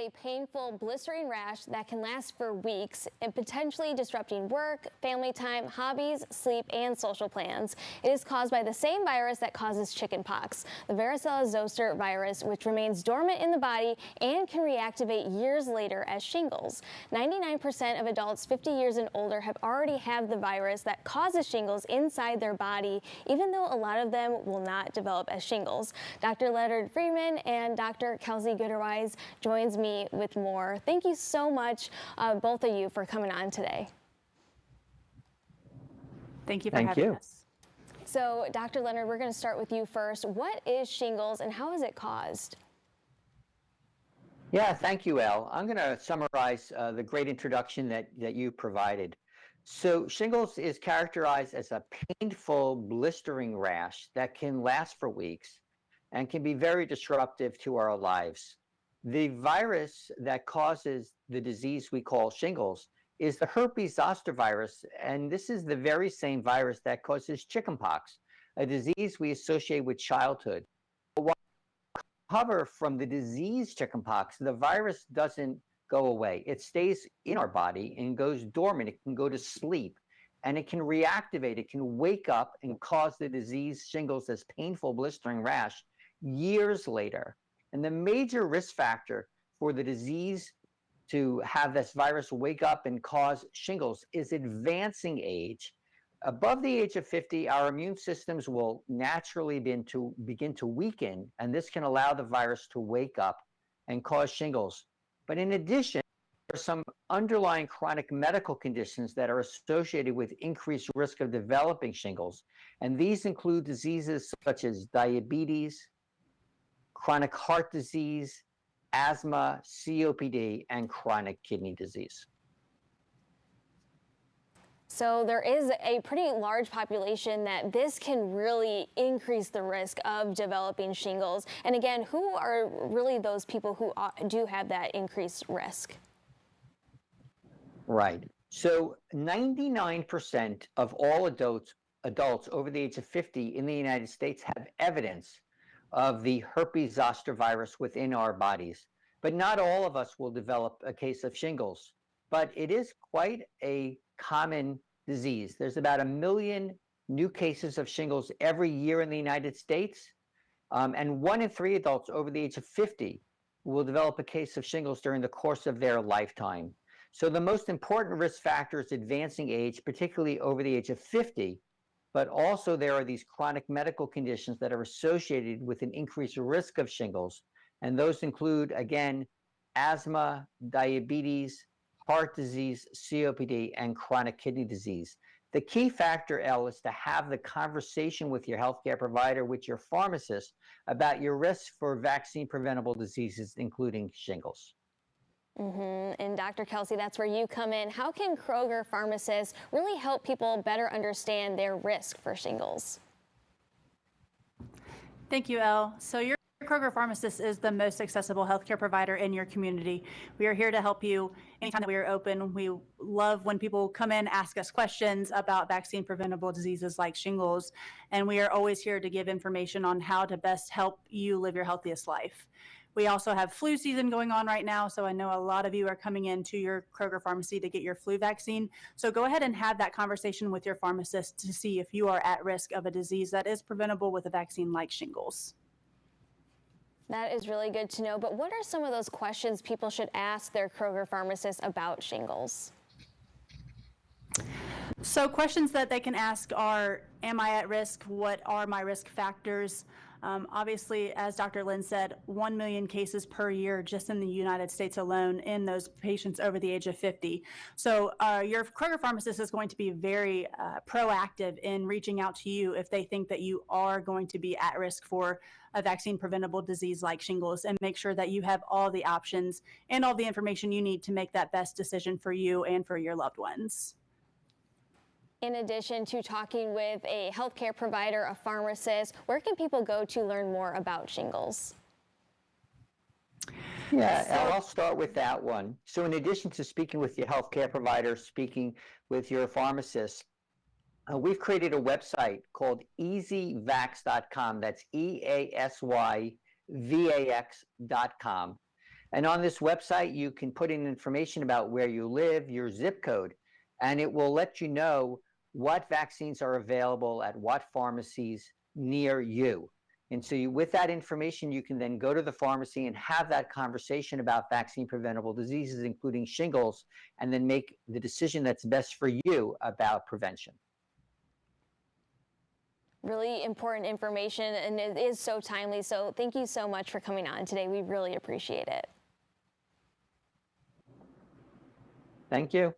a painful, blistering rash that can last for weeks and potentially disrupting work, family time, hobbies, sleep, and social plans. It is caused by the same virus that causes chickenpox, the varicella zoster virus, which remains dormant in the body and can reactivate years later as shingles. 99% of adults 50 years and older have already had the virus that causes shingles inside their body, even though a lot of them will not develop as shingles. Dr. Leonard Freeman and Dr. Kelsey Gooderwise joins me with more. Thank you so much, both of you, for coming on today. Thank you for having us. So, Dr. Leonard, we're going to start with you first. What is shingles and how is it caused? Yeah, thank you, Elle. I'm going to summarize the great introduction that you provided. So shingles is characterized as a painful, blistering rash that can last for weeks and can be very disruptive to our lives. The virus that causes the disease we call shingles is the herpes zoster virus, and this is the very same virus that causes chickenpox, a disease we associate with childhood. But while we recover from the disease chickenpox, the virus doesn't go away. It stays in our body and goes dormant. It can go to sleep and it can reactivate. It can wake up and cause the disease shingles, this painful blistering rash, years later. And the major risk factor for the disease to have this virus wake up and cause shingles is advancing age. Above the age of 50, our immune systems will naturally begin to weaken, and this can allow the virus to wake up and cause shingles. But in addition, there are some underlying chronic medical conditions that are associated with increased risk of developing shingles. And these include diseases such as diabetes, chronic heart disease, asthma, COPD, and chronic kidney disease. So there is a pretty large population that this can really increase the risk of developing shingles. And again, who are really those people who do have that increased risk? Right. So 99% of all adults over the age of 50 in the United States have evidence of the herpes zoster virus within our bodies. But not all of us will develop a case of shingles. But it is quite a common disease. There's about 1 million new cases of shingles every year in the United States. And 1 in 3 adults over the age of 50 will develop a case of shingles during the course of their lifetime. So the most important risk factor is advancing age, particularly over the age of 50. But also there are these chronic medical conditions that are associated with an increased risk of shingles. And those include, again, asthma, diabetes, heart disease, COPD, and chronic kidney disease. The key factor, Elle, is to have the conversation with your healthcare provider, with your pharmacist, about your risk for vaccine-preventable diseases, including shingles. And Dr. Kelsey, that's where you come in. How can Kroger pharmacists really help people better understand their risk for shingles? Thank you, Elle. So your Kroger pharmacist is the most accessible healthcare provider in your community. We are here to help you anytime that we are open. We love when people come in, ask us questions about vaccine preventable diseases like shingles, and we are always here to give information on how to best help you live your healthiest life. We also have flu season going on right now, so I know a lot of you are coming into your Kroger pharmacy to get your flu vaccine. So go ahead and have that conversation with your pharmacist to see if you are at risk of a disease that is preventable with a vaccine like shingles. That is really good to know. But what are some of those questions people should ask their Kroger pharmacist about shingles? So questions that they can ask are, am I at risk? What are my risk factors? Obviously, as Dr. Lynn said, 1 million cases per year just in the United States alone in those patients over the age of 50. So your Kroger pharmacist is going to be very proactive in reaching out to you if they think that you are going to be at risk for a vaccine preventable disease like shingles, and make sure that you have all the options and all the information you need to make that best decision for you and for your loved ones. In addition to talking with a healthcare provider, a pharmacist, where can people go to learn more about shingles? Yeah, I'll start with that one. So in addition to speaking with your healthcare provider, speaking with your pharmacist, we've created a website called easyvax.com. That's EASYVAX.com. And on this website, you can put in information about where you live, your zip code, and it will let you know what vaccines are available at what pharmacies near you. And so with that information, you can then go to the pharmacy and have that conversation about vaccine preventable diseases, including shingles, and then make the decision that's best for you about prevention. Really important information, and it is so timely. So thank you so much for coming on today. We really appreciate it. Thank you.